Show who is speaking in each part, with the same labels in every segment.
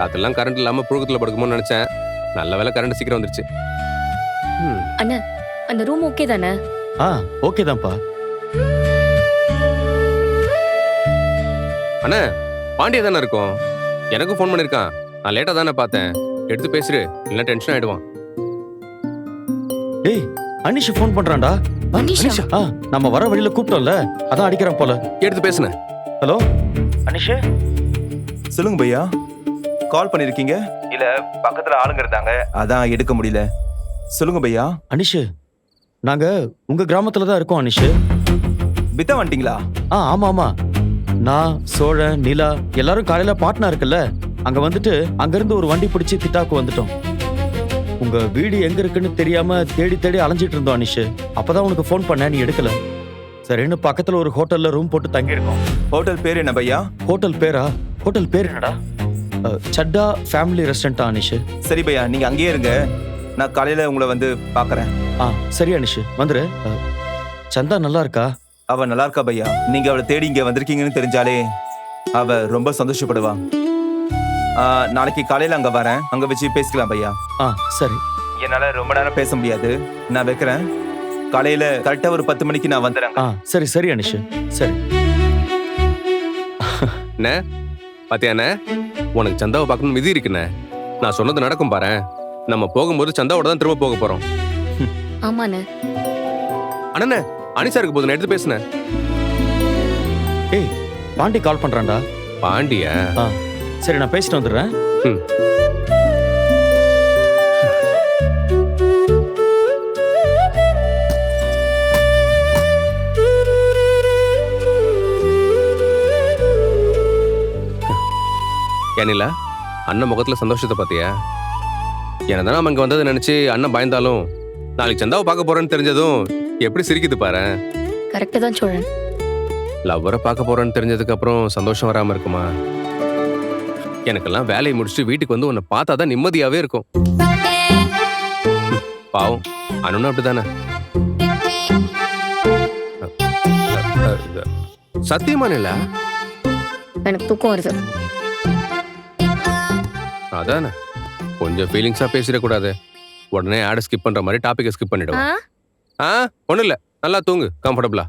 Speaker 1: அதெல்லாம் கரண்ட் இல்லாம புழுக்கத்துல படுக்குமோன்னு நினைச்சேன். நல்ல வேளை கரண்ட் சீக்கிரம் வந்துருச்சு.
Speaker 2: அண்ணா அந்த ரூம் ஓகே தானே?
Speaker 3: ஓகே தான்ப்பா.
Speaker 1: அண்ணா பாண்டியா தானே இருக்கும். எனக்கும் ஃபோன் பண்ணிருக்கான். நான் லேட்டா தானே பார்த்தேன். எடுத்து பேசுறு, இல்ல டென்ஷன் ஆயிடுவான்.
Speaker 3: டேய் அனிஷ் ஃபோன் பண்றான்டா.
Speaker 2: அனிஷா?
Speaker 3: நம்ம வர வழியில கூப்பிட்டோம்ல, அதான் அடிக்கிறான் போல.
Speaker 1: எடுத்து பேசுன.
Speaker 3: ஹலோ அனிஷ்.
Speaker 4: சொல்லுங்க பையா, கால் பண்ணிருக்கீங்க? இல்ல பக்கத்துல ஆளுங்க இருந்தாங்க, அதான் எடுக்க முடியல. சொல்லுங்க பையா.
Speaker 3: அனிஷ், நாங்க உங்க கிராமத்துல தான் இருக்கோம் அனிஷ்.
Speaker 4: பித்தா வந்துட்டீங்களா?
Speaker 3: ஆமா ஆமா. நான் சோழன் நிலா எல்லாரும் காலையில பாட்னா இருக்குல்ல, அங்க வந்துட்டு அங்கிருந்து ஒரு வண்டி பிடிச்சி திட்டாக்கு வந்துட்டோம். உங்க வீடு எங்க இருக்குன்னு தெரியாம தேடி தேடி அலைஞ்சிட்டு இருந்தோம் அனிஷ். அப்பதான் உனக்கு ஃபோன் பண்ண, நீ எடுக்கல. சரின்னு பக்கத்துல ஒரு ஹோட்டல்ல ரூம் போட்டு தங்கி இருக்கோம்.
Speaker 4: ஹோட்டல் பேர் என்ன பையா?
Speaker 3: ஹோட்டல் பேரா? ஹோட்டல் பேர் என்னடா? சட்டா ஃபேமிலி ரெஸ்டாரண்ட் அனிஷ்.
Speaker 4: சரி பையா, நீங்க அங்கேயே இருங்க, நான் காலையில உங்களை வந்து பாக்குறேன்.
Speaker 3: சரி அனிஷ் வந்துரு. சந்தா நல்லா இருக்கா?
Speaker 4: அவ நல்லா இருக்கா பையா. நீங்க அவளை தேடி இங்க வந்திருக்கீங்கன்னு தெரிஞ்சாலே அவ ரொம்ப சந்தோஷப்படுவா. நாளைக்கு காலையில அங்க வரேன், அங்க வச்சு பேசிக்கலாம் பையா.
Speaker 3: சரி.
Speaker 4: என்னால ரொம்ப நேரம் பேச முடியாது, நான் வைக்கிறேன். காலையில கரெக்டா ஒரு 10 மணிக்கு நான் வந்துடுறேன்.
Speaker 3: சரி சரி அனிஷ். சரி.
Speaker 1: என்ன பாத்தியாண்ணே, உனக்கு சந்தாவை பார்க்கணும் விதி இருக்குண்ணே. நான் சொன்னது நடக்கும் பாரு. நம்ம போகும்போது சந்தாவோட தான் திரும்ப போக போறோம்.
Speaker 2: ஆமாண்ணே.
Speaker 1: அண்ணே அனிஷா இருக்கு போது நான் எடுத்து பேசுனேன்.
Speaker 3: ஏய் பாண்டி கால் பண்றான்டா.
Speaker 1: பாண்டியா?
Speaker 3: சரி நான் பேசிட்டு வந்துடுறேன்.
Speaker 1: ஏனிலா, அண்ணன் முகத்துல சந்தோஷத்தை பாத்தியா? என்னதான் நம்ம இங்க வந்ததை நினைச்சு அண்ணன் பயந்தாலும் நாளைக்கு சந்தாவை பார்க்க போறேன்னு தெரிஞ்சதும் எப்படி சிரிக்குது பாரு.
Speaker 2: கரெக்ட் தான் சோழன்.
Speaker 1: லவ்வரை பார்க்க போறேன்னு தெரிஞ்சதுக்கு அப்புறம் சந்தோஷம் வராம இருக்குமா? எனக்கெல்லாம் வேலையை முடிச்சுட்டு வீட்டுக்கு வந்து உன்னை பார்த்தாதான் நிம்மதியாவே இருக்கும். பாவம் அண்ணனும் அப்படித்தானே. சத்தியமா இல்ல,
Speaker 2: எனக்கு தூக்கம் வருது.
Speaker 1: அதானே, கொஞ்சம் ஃபீலிங்ஸா பேசிடக்கூடாது. உடனே ஆட ஸ்கிப் பண்ற மாதிரி டாபிக்கை ஸ்கிப் பண்ணிடுவேன். ஒண்ணும் இல்ல, நல்லா தூங்கு கம்ஃபர்டபுளா.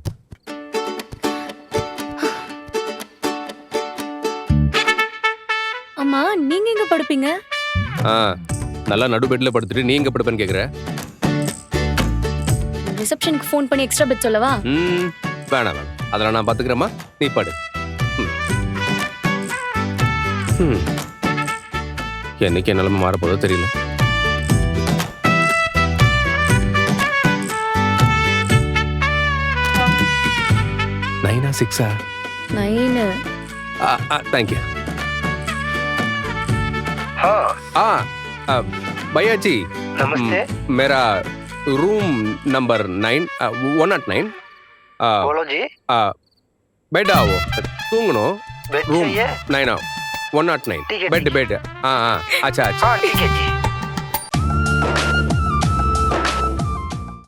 Speaker 2: அம்மா நீங்க எங்க படுப்பீங்க?
Speaker 1: நல்லா நடு பெட்ல படுத்துட்டு நீ எங்க படுப்பேன்னு கேக்குற?
Speaker 2: ரிசப்ஷனுக்கு ஃபோன் பண்ணி எக்ஸ்ட்ரா பெட் சொல்லவா?
Speaker 1: வேணாம், அதெல்லாம் நான் பாத்துக்கிறேம்மா, நீ படு. என்னைக்கு நிலைமை மாறப்போதோ தெரியல. நைனா 6
Speaker 2: 9.
Speaker 1: தேங்க்யூ. भैया जी
Speaker 5: नमस्ते।
Speaker 1: मेरा रूम नंबर 9 109।
Speaker 5: बोलो जी।
Speaker 1: बेड आओ, तूंगनो।
Speaker 5: बेड
Speaker 1: रूम
Speaker 5: चाहिए?
Speaker 1: 9 109
Speaker 5: ठीक है,
Speaker 1: बेड
Speaker 5: ठीक है।
Speaker 1: बेड। अच्छा अच्छा
Speaker 5: हाँ ठीक है जी।